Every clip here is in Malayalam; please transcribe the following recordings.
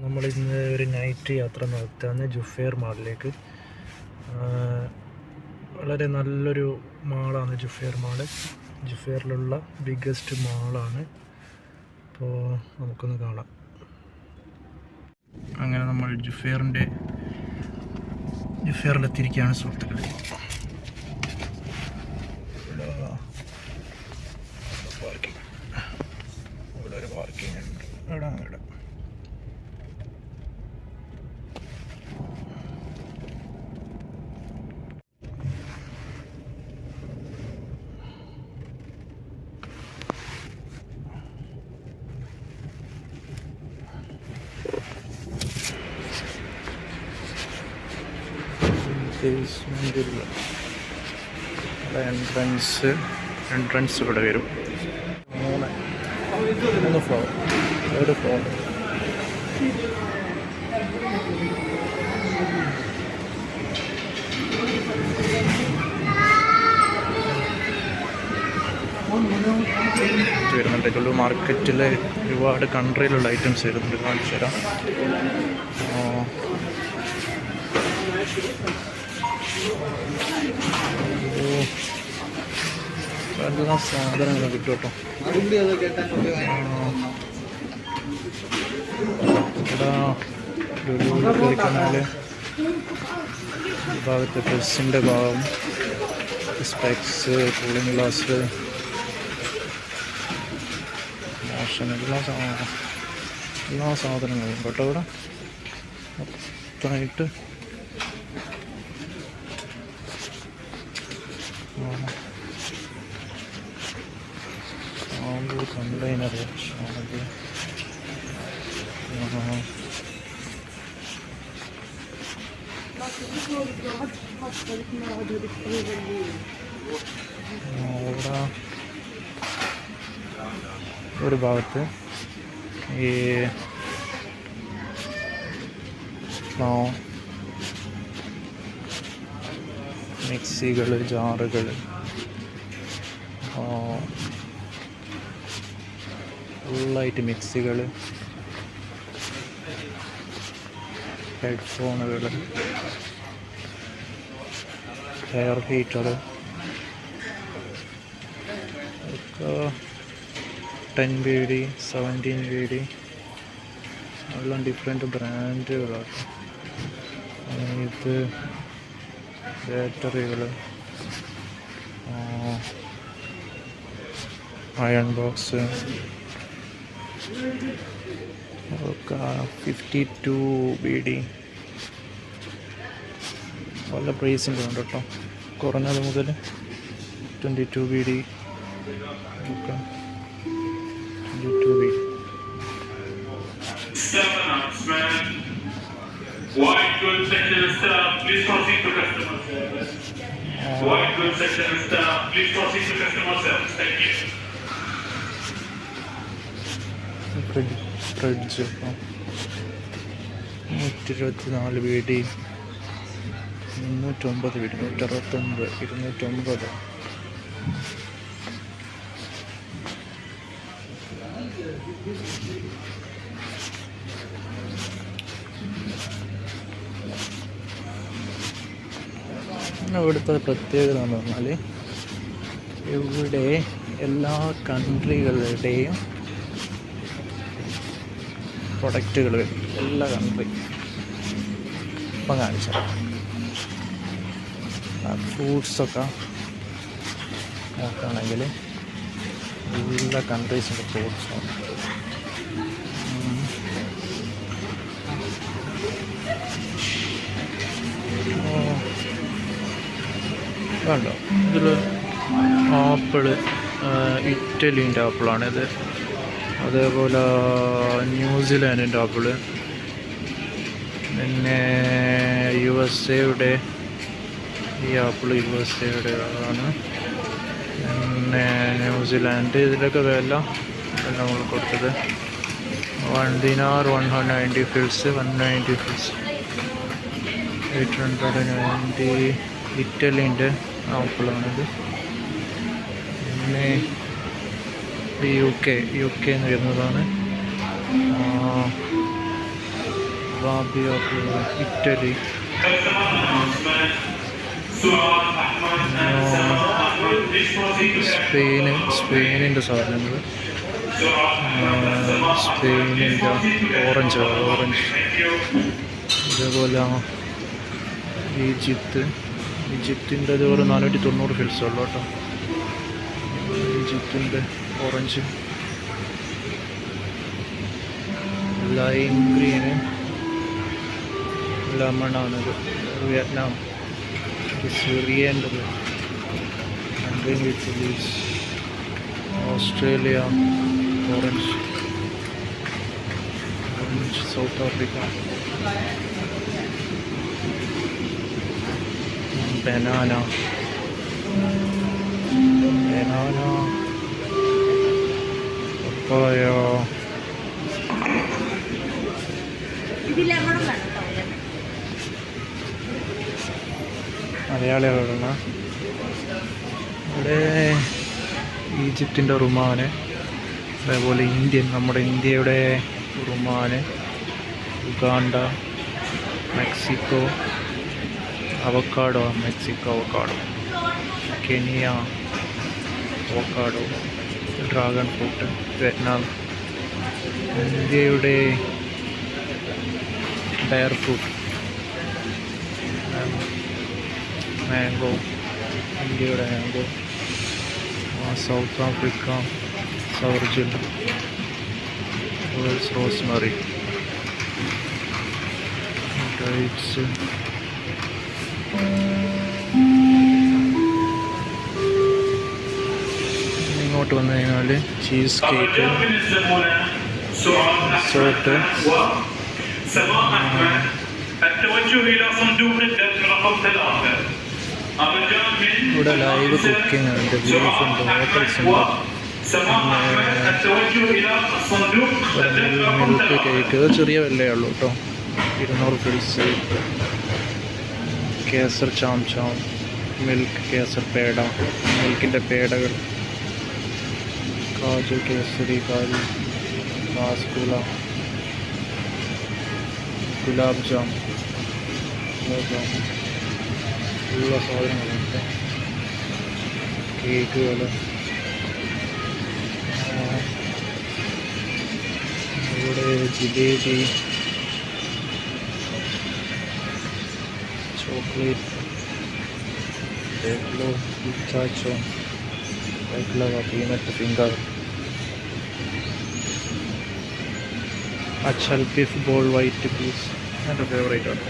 നമ്മളിന്ന് ഒരു നൈറ്റ് യാത്ര നടത്തുകയാണ് ജുഫേർ മാളിലേക്ക്. വളരെ നല്ലൊരു മാളാണ് ജുഫേർ മാള്. ജുഫേറിലുള്ള ബിഗ്ഗസ്റ്റ് മാളാണ്. അപ്പോൾ നമുക്കൊന്ന് കാണാം. അങ്ങനെ നമ്മൾ ജുഫേറിലെത്തിയിരിക്കുകയാണ് സുഹൃത്തുക്കളെ. ഇവിടെ ഒരു പാർക്കിംഗ് ഉണ്ട്. ഇവിടെ ബേസ്മെൻറ്റിൽ എൻട്രൻസ് ഇവിടെ വരും. മൂന്ന് ഫ്ലോർ, ഒരു ഫ്ലോർ. വരുന്നുണ്ട്. ലുലു മാർക്കറ്റിൽ ഒരുപാട് കൺട്രിയിലുള്ള ഐറ്റംസ് വരുന്നുണ്ട്. കാണിച്ചു തരാം. എല്ലാ സാധനങ്ങളും കിട്ടും കേട്ടോ. ഇവിടെ ലുലു കയറിക്കഴിഞ്ഞാൽ ഈ ഭാഗത്ത് ഡ്രസ്സിൻ്റെ ഭാഗം, സ്പെക്സ്, കൂളിംഗ് ഗ്ലാസ്, മോഷൻ, എല്ലാ സാധനങ്ങളും കേട്ടോ. ഇവിടെ മൊത്തമായിട്ട് കണ്ടെയ്നർ ഇവിടെ ഒരു ഭാഗത്ത് ഈ മിക്സികൾ, ജാറുകൾ, ഫുള്ളായിട്ട് മിക്സികൾ, ഹെഡ്ഫോണുകൾ, ഹെയർ ഹീറ്റർ ഒക്കെ 10 BD, 17 BD എല്ലാം ഡിഫറെൻറ്റ് ബ്രാൻഡുകളാണ്. ഇത് ബാറ്ററികൾ, അയൺ ബോക്സ് ഒക്കെ 52 BD. പല പ്രൈസിൻ്റെ ഉണ്ട് കേട്ടോ. കുറഞ്ഞത് മുതൽ 22 BD ഒക്കെ 22 BD. White goods section staff, please proceed to customer service. White goods section staff, please proceed to customer service. Thank you. Fridge 124 BD, 309 BD, 169, 209. ഇവിടുത്തെ പ്രത്യേകത എന്ന് പറഞ്ഞാൽ ഇവിടെ എല്ലാ കൺട്രികളുടെയും പ്രൊഡക്റ്റുകൾ വരും. എല്ലാ കൺട്രി ഇപ്പം കാണിച്ചാൽ ഫ്രൂട്ട്സൊക്കെ നോക്കുകയാണെങ്കിൽ എല്ലാ കൺട്രീസിൻ്റെ ഫ്രൂട്ട്സാണ്. കണ്ടോ, ഇതിൽ ആപ്പിള് ഇറ്റലീൻ്റെ ആപ്പിളാണിത്. അതേപോലെ ന്യൂസിലാൻഡിൻ്റെ ആപ്പിള്, പിന്നെ USA ഈ ആപ്പിൾ USA ആണ്. പിന്നെ ന്യൂസിലാൻഡ്. ഇതിലൊക്കെ വില നമ്മൾ കൊടുത്തത് 1 dinar 190 fils, 190 fils, 890. ഇറ്റലീൻ്റെ ആപ്പിളാണിത്. പിന്നെ UK എന്ന് വരുന്നതാണ്. റാബിയ ഇറ്റലി, സ്പെയിനിൻ്റെ സാധനങ്ങൾ, സ്പെയിനിൻ്റെ ഓറഞ്ച് ഇതേപോലെ ഈജിപ്തിൻ്റെ ഇതുപോലെ 490 ഫിൽസ് ഉള്ളു കേട്ടോ. ഈജിപ്തിൻ്റെ ഓറഞ്ച്, ലൈം ഗ്രീന്, ലെമണാണിത്. വിയറ്റ്നാം, സിറിയൻ്റെത്, Australia orange, South Africa, banana, papaya, മലയാളികളാണ് ഇവിടെ. ഈജിപ്തിൻ്റെ റുമാന്, അതേപോലെ നമ്മുടെ ഇന്ത്യയുടെ റുമാന്, Uganda, Mexico avocado, Kenya avocado, dragon fruit, Vietnam, ഇന്ത്യയുടെ ഡയർ ഫ്രൂട്ട്, മാംഗോ, ഇന്ത്യയുടെ മാംഗോ, സൗത്ത് ആഫ്രിക്ക സവർജിൻ, റോസ്മറി, ഡേറ്റ്സ്, ഇങ്ങോട്ട് വന്നു കഴിഞ്ഞാൽ ചീസ് കേക്ക്, സോട്ട്, ഇവിടെ ലൈവ് കുക്കിംഗ് ഉണ്ട്, ബീഫുണ്ട്, ഹോട്ടൽസ് ഉണ്ട്, മിൽക്ക് കേക്ക്. ഇത് ചെറിയ വിലയേ ഉള്ളൂ കേട്ടോ, 200 ഫിൽസ്. കേസർ ചാം, മിൽക്ക് കേസർ പേട, മിൽക്കിൻ്റെ പേടകൾ, കാജു കേസരി, കാജു റാസ്ഗുല, ഗുലാബ് ജാം, ഉള്ള സാധനങ്ങളുണ്ട്, കേക്കുകൾ. ഇവിടെ jalebi, chocolate, pistachio, peanut finger, അച്ചൽ ബീഫ് ബോൾ, വൈറ്റ് പീസ് എൻ്റെ ഫേവറേറ്റ് ആണ്.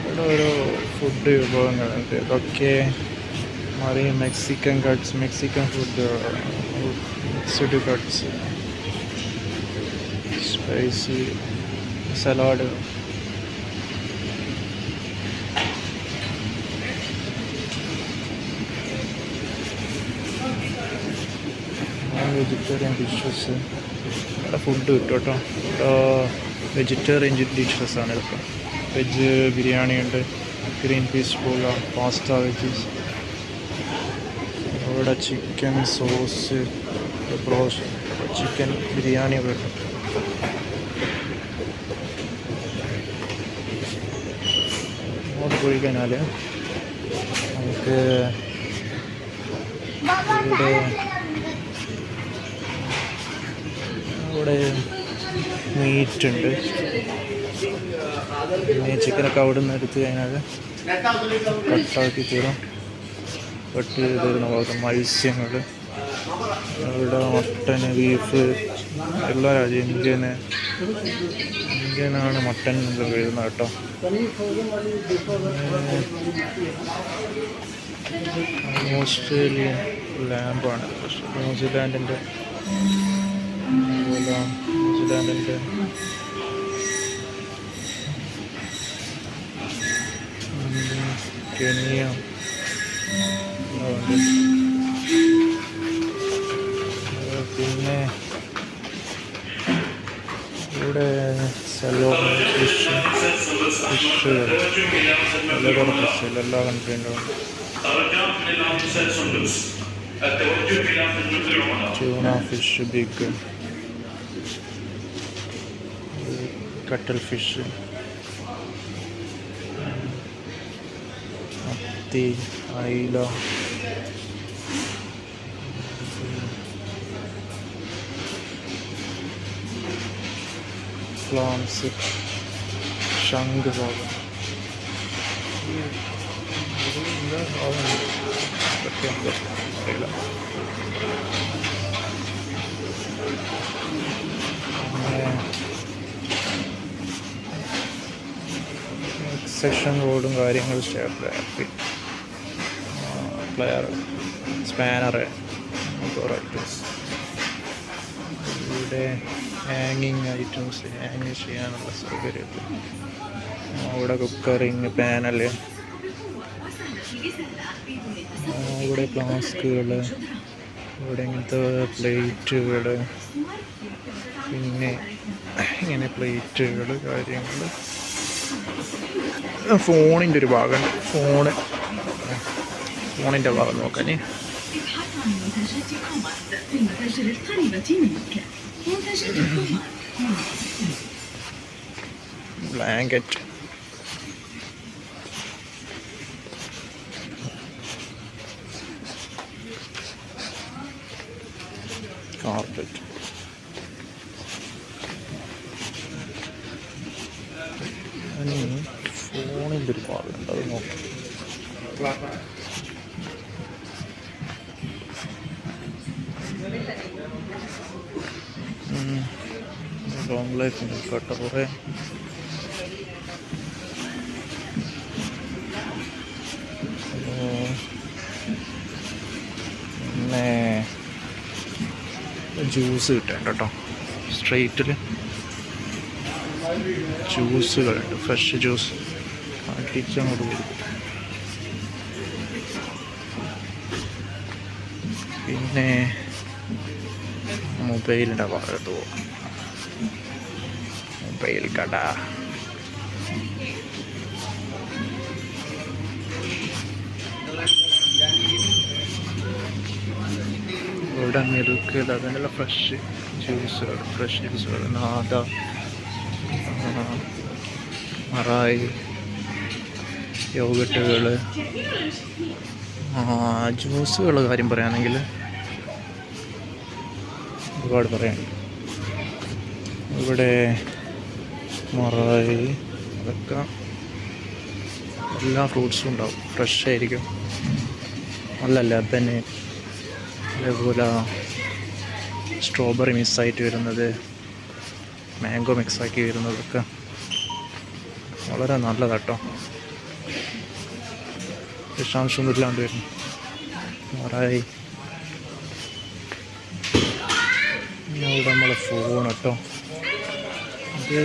ഇവിടെ ഓരോ ഫുഡ് വിഭവങ്ങളുണ്ട്. ഇതൊക്കെ Mexican cuts, Mexican food, mixed cuts, spicy salad, vegetarian dishes. ഇവിടെ ഫുഡ് കിട്ടും കേട്ടോ. വെജിറ്റേറിയൻ ഡിഷസാണ് ഇതൊക്കെ. വെജ് ബിരിയാണി ഉണ്ട്, ഗ്രീൻ പീസ് പോല, പാസ്ത വെജീസ്. ഇവിടെ chicken sauce, broast, chicken biryani ഒക്കെ കിട്ടും. അങ്ങോട്ട് പോയി കഴിഞ്ഞാൽ നമുക്ക് ഇവിടെ മീറ്റ് ഉണ്ട്. പിന്നെ ചിക്കനൊക്കെ അവിടെ നിന്ന് എടുത്ത് കഴിഞ്ഞാൽ കട്ടാക്കി തരും, കട്ട് ചെയ്ത് തരുന്ന ഭാഗത്ത് മത്സ്യങ്ങൾ. ഇവിടെ മട്ടൻ, ബീഫ്, എല്ലാ രാജ്യം ഇന്ത്യനാണ് മട്ടൻ വരുന്നത് കേട്ടോ. ഓസ്ട്രേലിയൻ ലാമ്പാണ്, ന്യൂസിലാൻഡിൻ്റെ കെനിയ. പിന്നെ ഇവിടെ സലോമൺ ഫിഷ്, ഫിഷുകൾ പലതരം ഫിഷുകൾ എല്ലാ കൺട്രീൻ്റെ ഉണ്ട്. Tuna fish, big cuttlefish, മത്തി, അയില, ക്ലാംസ്, ശംഖ് ഭാഗം, അറിയില്ല. സെക്ഷൻ റോഡും കാര്യങ്ങളും പ്ലെയർ, സ്പാനർ, ഇവിടെ ഹാങ്ങിങ് ഐറ്റംസ് ഹാങ് ചെയ്യാനുള്ള സൗകര്യത്തിൽ അവിടെ കുക്കറിങ് പാനൽ, ഇവിടെ ഫ്ലാസ്കുകൾ, ഇവിടെ ഇങ്ങനത്തെ പ്ലേറ്റുകൾ, പിന്നെ ഇങ്ങനെ പ്ലേറ്റുകൾ കാര്യങ്ങൾ. ഫോണിൻ്റെ ഒരു ഭാഗമുണ്ട്. ഫോണിൻ്റെ ഭാഗം നോക്കാൻ ബ്ലാങ്കറ്റ്, കാർപ്പറ്റ്, ഫോണിൻ്റെ ഒരു ഭാഗമുണ്ട്, അത് നോക്കാം. ലോങ് ലൈഫ് കേട്ട കുറേ പിന്നെ ജ്യൂസ് കിട്ടേണ്ട കേട്ടോ. സ്ട്രെയിറ്റിൽ ജ്യൂസുകളുണ്ട്, ഫ്രഷ് ജ്യൂസ് അടിച്ചങ്ങോട്ട് വരും. പിന്നെ മൊബൈലിൻ്റെ ഭാഗത്ത് പോകും, മൊബൈൽ കട. ഇവിടെ മിൽക്ക്, അതിനുള്ള ഫ്രഷ് ജ്യൂസുകൾ, നാദ, മറായി, യോഗട്ടുകൾ. ജ്യൂസുകളുടെ കാര്യം പറയുകയാണെങ്കിൽ ഒരുപാട് പറയാനുണ്ട്. ഇവിടെ മറായി, അതൊക്കെ എല്ലാ ഫ്രൂട്ട്സും ഉണ്ടാവും, ഫ്രഷ് ആയിരിക്കും. നല്ല ലബന്, അതേപോലെ സ്ട്രോബെറി മിക്സായിട്ട് വരുന്നത്, മാംഗോ മിക്സാക്കി വരുന്നതൊക്കെ വളരെ നല്ലതാട്ടോ. വിഷാംശമൊന്നും ഇല്ലാണ്ട് വരുന്നു. മറായി. ഇവിടെ നമ്മളെ ഫോൺ കേട്ടോ, ഇത്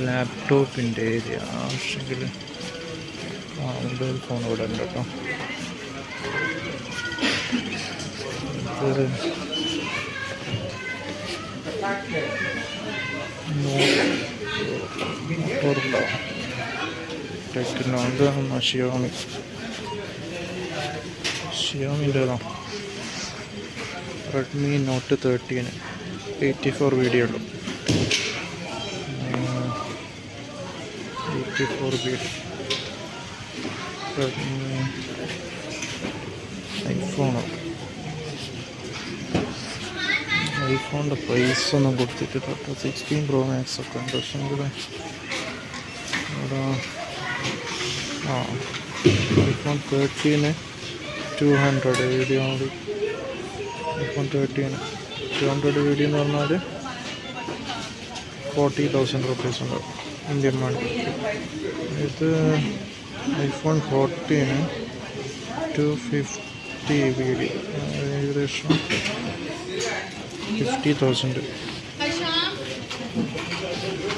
ലാപ്ടോപ്പിൻ്റെ ഏരിയ. ആവശ്യമെങ്കിൽ മൊബൈൽ ഫോൺ ഇവിടെ ഉണ്ട് കേട്ടോ. ഇത് ടെക്നോ, ഇത് ഷിയോമിൻ്റെതാ. റെഡ്മി നോട്ട് 13 84 വീഡിയോ ഉള്ളു. 84 വീഡിയോ. റെഡ്മി ഐഫോണിൻ്റെ പ്രൈസ് ഒന്നും കൊടുത്തിട്ട് 16 Pro Max ഒക്കെ ഉണ്ട്. പക്ഷേ ഇവിടെ ഐഫോൺ 13 200 വീഡിയോ മതി. ഐഫോൺ 13 200 വീഡിയോ എന്ന് പറഞ്ഞാൽ 40,000 റുപ്പീസ് ഉണ്ടാവും ഇന്ത്യൻ മണി. ഇത് ഐഫോൺ 14 250 വീഡിയോ, ഏകദേശം 50,000.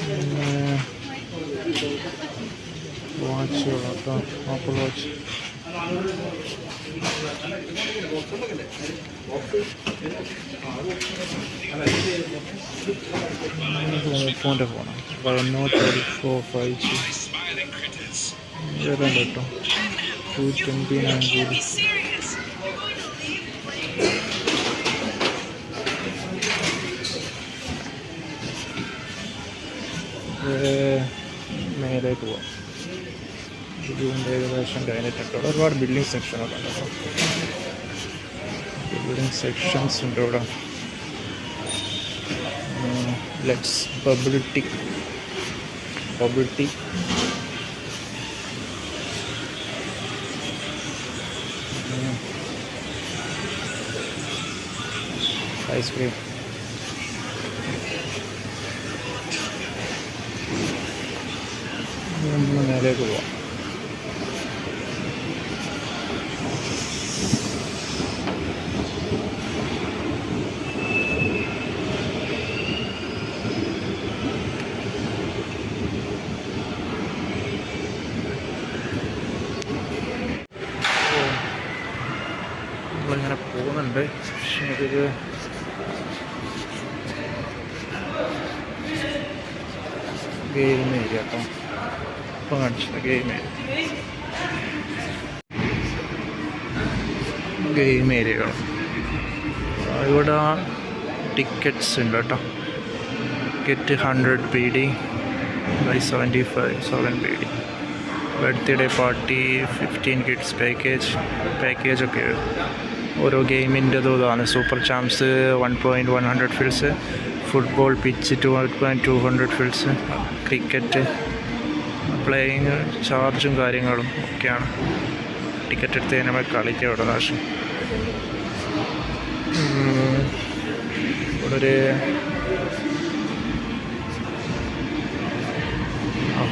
പിന്നെ വാച്ച് കേട്ടോ, ആപ്പിൾ വാച്ച്. ഫോണിൻ്റെ ഫോണാണ് Reno 34 5G. ഇതെല്ലാം കേട്ടോ 229 കൂടി. മേലേക്ക് പോവാം. ഇതുകൊണ്ട് ഏകദേശം കഴിഞ്ഞിട്ടുണ്ട്. ഇവിടെ ഒരുപാട് ബിൽഡിംഗ് സെക്ഷനൊക്കെ ഉണ്ട് കേട്ടോ. ബിൽഡിംഗ് സെക്ഷൻസ് ഉണ്ട് ഇവിടെ. Let's bubble tea ice cream. നമ്മൾ മേലേക്ക് പോവാം. നമ്മളിങ്ങനെ പോകുന്നുണ്ട്. പക്ഷേ ഇതൊരു ഗെയിം ഏരിയ കേട്ടോ. ഇപ്പം കാണിച്ചത് ഗെയിം ഏരിയകൾ. ഇവിടെ ടിക്കറ്റ്സ് ഉണ്ട് കേട്ടോ. Ticket 100 PD by 75 PD. Birthday party 15 kids പാക്കേജൊക്കെ ഓരോ ഗെയിമിൻ്റെതും ഇതാണ്. Super champs 1.100 fils, football pitch 2.200 fils, cricket, playing ചാർജും കാര്യങ്ങളും ഒക്കെയാണ്. ടിക്കറ്റ് എടുത്ത് നമ്മൾ കളിക്കുക ഇവിടെ പ്രാവശ്യം. ഇവിടെ ഒരു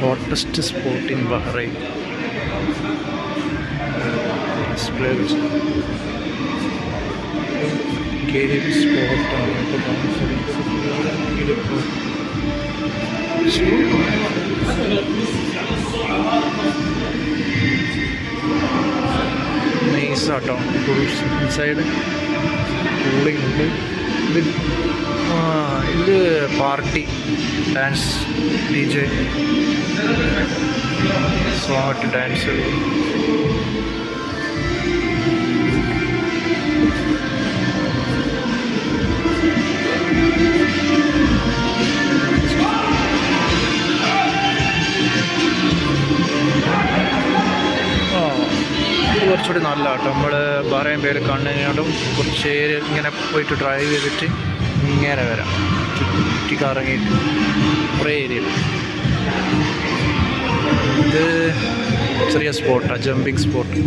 hottest spot in Bahrain display game സ്പോട്ടാണ്. നൈസാട്ടോ. ഫുൾ ഇൻസൈഡ് കൂളിംഗ് ഉണ്ട്. ഇത് party dance DJ song dance. കുറച്ചുകൂടി നല്ല കേട്ടോ. നമ്മൾ ബഹ്റൈൻ പേര് കണ്ടുകഴിഞ്ഞാലും കുറച്ച് ഇങ്ങനെ പോയിട്ട് ഡ്രൈവ് ചെയ്തിട്ട് ഇങ്ങനെ വരാം. ചുറ്റി കറങ്ങിയിട്ട് കുറേ ഏരിയ. ഇത് ചെറിയ സ്പോട്ടാണ്, ജമ്പിങ് സ്പോട്ട്.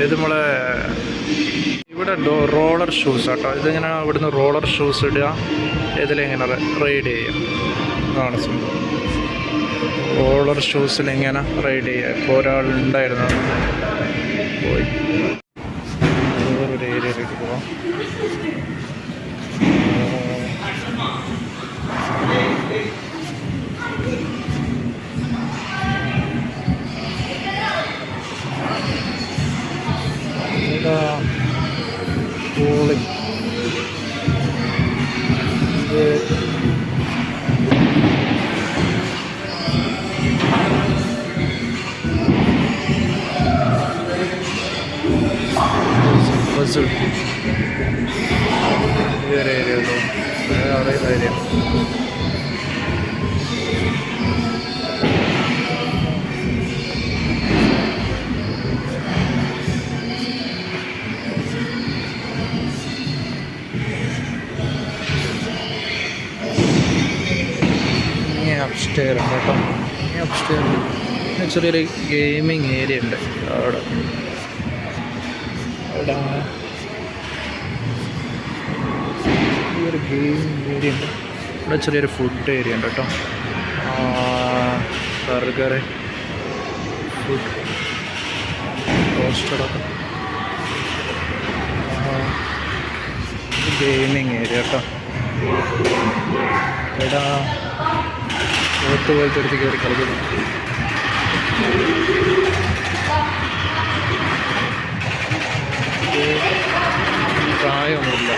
ഇത് നമ്മളെ ഇവിടെ റോളർ ഷൂസ് കേട്ടോ. ഇതിങ്ങനെ ഇവിടുന്ന് റോളർ ഷൂസ് ഇടുക, ഇതിലിങ്ങനെ റൈഡ് ചെയ്യുക. അതാണ് സംഭവം. റോളർ ഷൂസിലിങ്ങനെ റൈഡ് ചെയ്യുക. ഇപ്പോൾ ഒരാളുണ്ടായിരുന്നു, പോയി. വേറൊരു ഏരിയയിലേക്ക് പോവാം. കൂളിംഗ് വേറെ ഏരിയ അറിയുന്ന ഏരിയ. അപ്സ്റ്റെയർ ഉണ്ട് കേട്ടോ. അപ്സ്റ്റെയർ ചെറിയൊരു ഗെയിമിങ് ഏരിയ ഉണ്ട് അവിടെ. ഈ ഒരു ഗെയിമിങ് ഏരിയ ഉണ്ട്. ഇവിടെ ചെറിയൊരു ഫുഡ് ഏരിയ ഉണ്ട് കേട്ടോ. ബർഗർ, ഫുഡ്, റോസ്റ്റഡൊക്കെ. ഗെയിമിങ് ഏരിയ കേട്ടോ. ഇവിടെ ബോട്ട് പോലത്തെ എടുത്ത് കയറി കളിക്കുന്നു. പ്രായമൊന്നുമില്ല.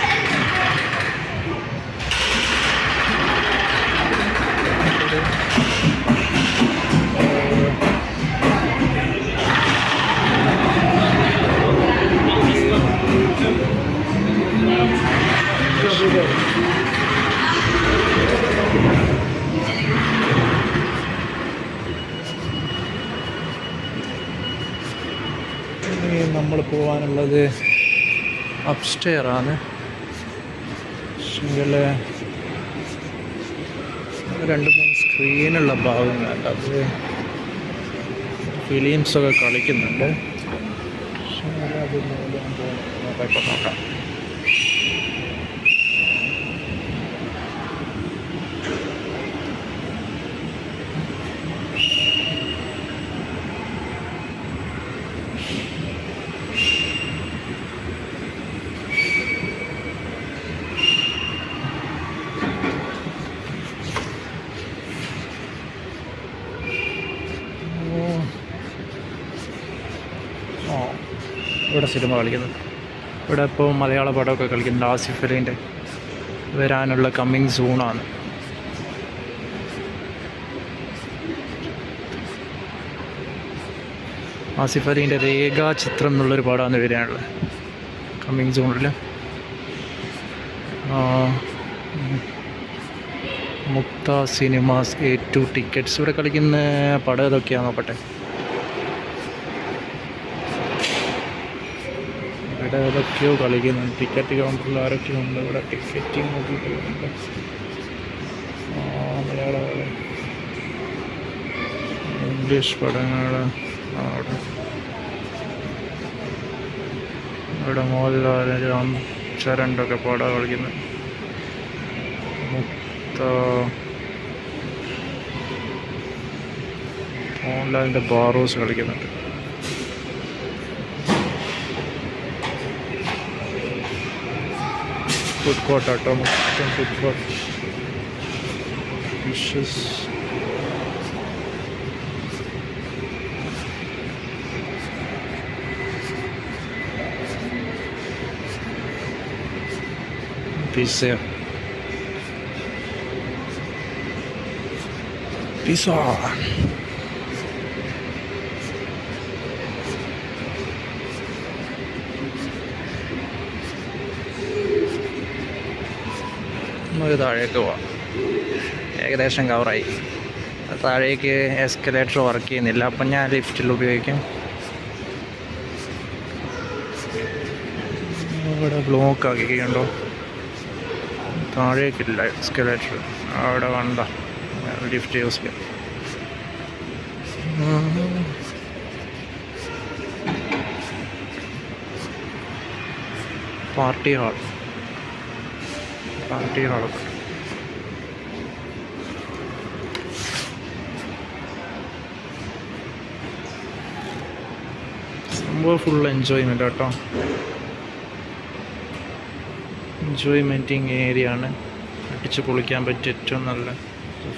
നമ്മൾ പോകാനുള്ളത് അപ്സ്റ്റെയറാണ്. പക്ഷെങ്കിൽ 2-3 സ്ക്രീനുള്ള ഭാഗങ്ങളുണ്ട്. അത് ഫിലിംസൊക്കെ കളിക്കുന്നുണ്ട്. പക്ഷേ അത് നോക്കാം. ഇവിടെ സിനിമ കളിക്കുന്നുണ്ട്. ഇവിടെ ഇപ്പോൾ മലയാള പടമൊക്കെ കളിക്കുന്നുണ്ട്. ആസിഫ് അലീൻ്റെ വരാനുള്ള കമ്മിങ് സൂണാണ്. ആസിഫ് അലീൻ്റെ രേഖാചിത്രം എന്നുള്ളൊരു പടമാണ് വരാനുള്ളത് കമ്മിങ് സൂണിൽ. മുക്ത സിനിമാസ് A2 ടിക്കറ്റ്സ്. ഇവിടെ കളിക്കുന്ന പടം ഏതൊക്കെയാണ് നോക്കട്ടെ. ഇവിടെ ഏതൊക്കെയോ കളിക്കുന്നുണ്ട്. ടിക്കറ്റ് കൗണ്ടറിൽ ആരൊക്കെയോ ഉണ്ട്. ഇവിടെ ടിക്കറ്റിങ് നോക്കിയിട്ടുണ്ട്. മലയാള ഇംഗ്ലീഷ് പടങ്ങൾ അവിടെ. ഇവിടെ മോഹൻലാൽ രാം ചരണ്ടൊക്കെ പടം കളിക്കുന്നത്. മോഹൻലാലിൻ്റെ ബാറോസ് കളിക്കുന്നുണ്ട്. ഫുഡ് കോർട്ട് ആട്ടോ, മൊത്തം ഫുഡ് കോർട്ട്. ഫിഷസ്, പിസ്സ, നമുക്ക് താഴേക്ക് പോവാം. ഏകദേശം കവറായി. താഴേക്ക് എസ്കലേറ്റർ വർക്ക് ചെയ്യുന്നില്ല. അപ്പം ഞാൻ ലിഫ്റ്റിൽ ഉപയോഗിക്കും. ഇവിടെ ബ്ലോക്ക് ആക്കിയിട്ടുണ്ടോ? താഴേക്കില്ല എസ്കലേറ്റർ. അവിടെ വേണ്ട, ലിഫ്റ്റ് യൂസ് ചെയ്യാം. പാർട്ടി ഹാളൊക്കെ സംഭവം ഫുൾ എൻജോയ്മെൻ്റ് കേട്ടോ. എൻജോയ്മെൻറ്റിങ് ഏരിയ ആണ്. അടിച്ച് പൊളിക്കാൻ പറ്റിയ ഏറ്റവും നല്ല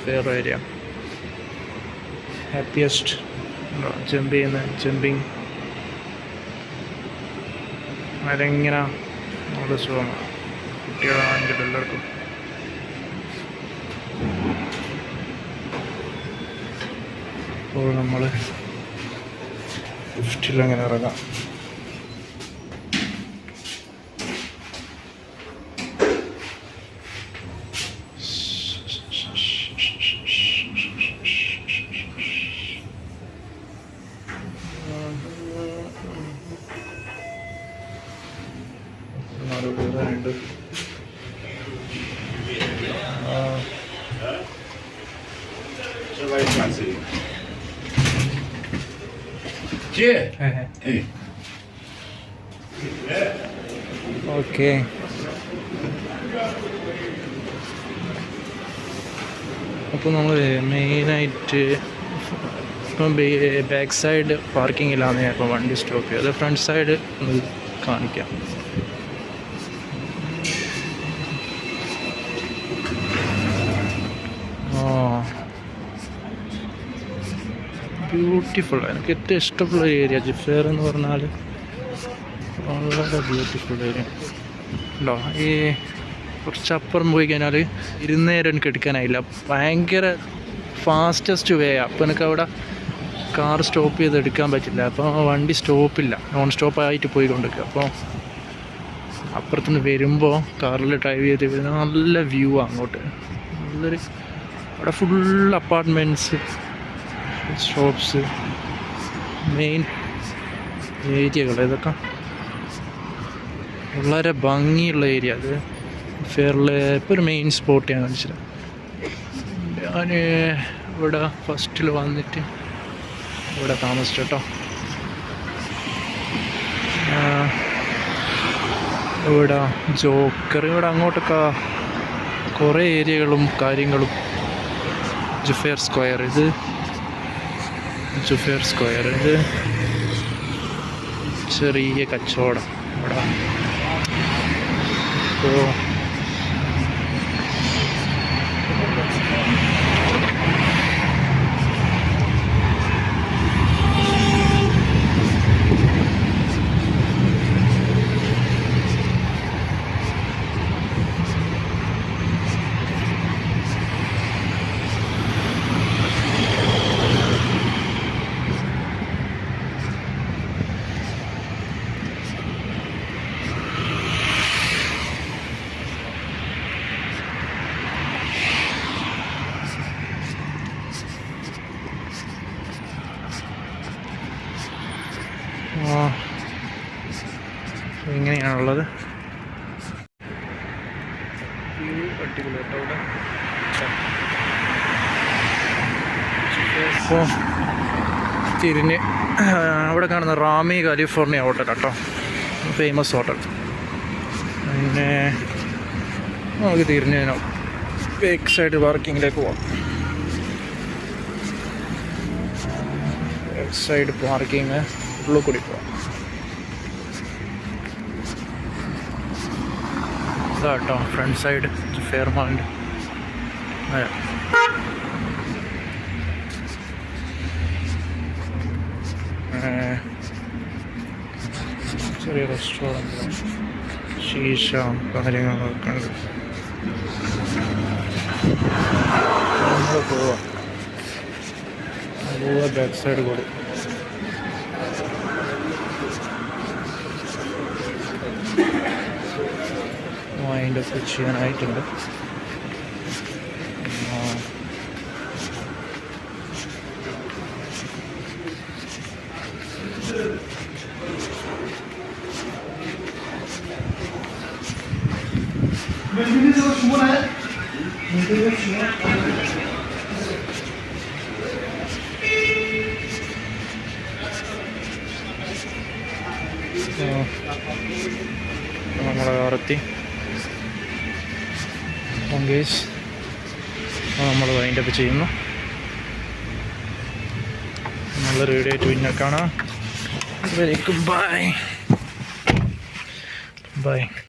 ഫെയർ ഏരിയ. ഹാപ്പിയസ്റ്റ് ജമ്പിങ് അതെങ്ങനെ നല്ല സുഖമാണ്. കുട്ടികളാണെങ്കിൽ എല്ലാവർക്കും. അപ്പോൾ നമ്മൾ ലിഫ്റ്റിലങ്ങനെ ഇറങ്ങാം. ഉണ്ട്. ഓക്കെ, അപ്പോൾ നമ്മൾ മെയിനായിട്ട് ഇപ്പം ബാക്ക് സൈഡ് പാർക്കിംഗ് ഇല്ലാന്ന് ഞാൻ ഇപ്പോൾ വണ്ടി സ്റ്റോപ്പ് ചെയ്യും. അത് ഫ്രണ്ട് സൈഡ് കാണിക്കാം. ബ്യൂട്ടിഫുൾ. എനിക്ക് ഏറ്റവും ഇഷ്ടമുള്ള ഏരിയ ജിഫെയർ എന്ന് പറഞ്ഞാൽ വളരെ ബ്യൂട്ടിഫുൾ ഏരിയ ഉണ്ടോ. ഈ കുറച്ചപ്പുറം പോയി കഴിഞ്ഞാൽ ഇരുന്നേരം എനിക്ക് എടുക്കാനായില്ല, ഭയങ്കര ഫാസ്റ്റസ്റ്റ് വേ. അപ്പോൾ എനിക്ക് അവിടെ കാർ സ്റ്റോപ്പ് ചെയ്ത് എടുക്കാൻ പറ്റില്ല. അപ്പോൾ വണ്ടി സ്റ്റോപ്പില്ല, നോൺ സ്റ്റോപ്പായിട്ട് പോയിക്കൊണ്ടിരിക്കുക. അപ്പോൾ അപ്പുറത്തുനിന്ന് വരുമ്പോൾ കാറിൽ ഡ്രൈവ് ചെയ്ത് വരുന്ന നല്ല വ്യൂ അങ്ങോട്ട്. നല്ലൊരു അവിടെ ഫുൾ അപ്പാർട്ട്മെൻറ്റ്സ്, ഷോപ്സ്, മെയിൻ ഏരിയകൾ, ഇതൊക്കെ വളരെ ഭംഗിയുള്ള ഏരിയ. അത് ഫെയറിൽ ഇപ്പോൾ ഒരു മെയിൻ സ്പോട്ട് ഞാൻ കാണിച്ചത്. ഞാൻ ഇവിടെ ഫസ്റ്റിൽ വന്നിട്ട് ഇവിടെ താമസിച്ചു കേട്ടോ. ഇവിടെ ജോക്കർ, ഇവിടെ അങ്ങോട്ടൊക്കെ കുറേ ഏരിയകളും കാര്യങ്ങളും. ജുഫെയർ സ്ക്വയർ, ഇത് ജുഫെയർ സ്ക്വയർ, ഇത് ചെറിയ കച്ചവടം ഇവിടെ. അപ്പോൾ ഇങ്ങനെയാണുള്ളത്. അടിപൊളി കേട്ടോ ഇവിടെ. അപ്പോൾ തിരിഞ്ഞ് അവിടെ കാണുന്ന റാമി കാലിഫോർണിയ ഹോട്ടൽ കേട്ടോ, ഫേമസ് ഹോട്ടൽ. പിന്നെ നമുക്ക് തിരിഞ്ഞ് ബാക്ക് സൈഡ് പാർക്കിങ്ങിലേക്ക് പോവാം. ബാക്ക് സൈഡ് പാർക്കിങ് ഉള്ളിൽ കൂടി പോവാം. ഇതാട്ടോ ഫ്രണ്ട് സൈഡ് ഫെയർമാണ്ട്. ചെറിയ റെസ്റ്റോറൻറ്റ്, ശീശ കാര്യങ്ങളൊക്കെ ഉണ്ട്. പോവാം, ബാക്ക് സൈഡ് കൂടി. അതിൻ്റെ ഒക്കെ ചെയ്യാനായിട്ടുണ്ട്. നമ്മളെ കാറെത്തി. നമ്മൾ വൈൻഡപ്പ് ചെയ്യുന്നു. നല്ലൊരു വീഡിയോ ആയിട്ട് പിന്നെ കാണാം. Bye bye.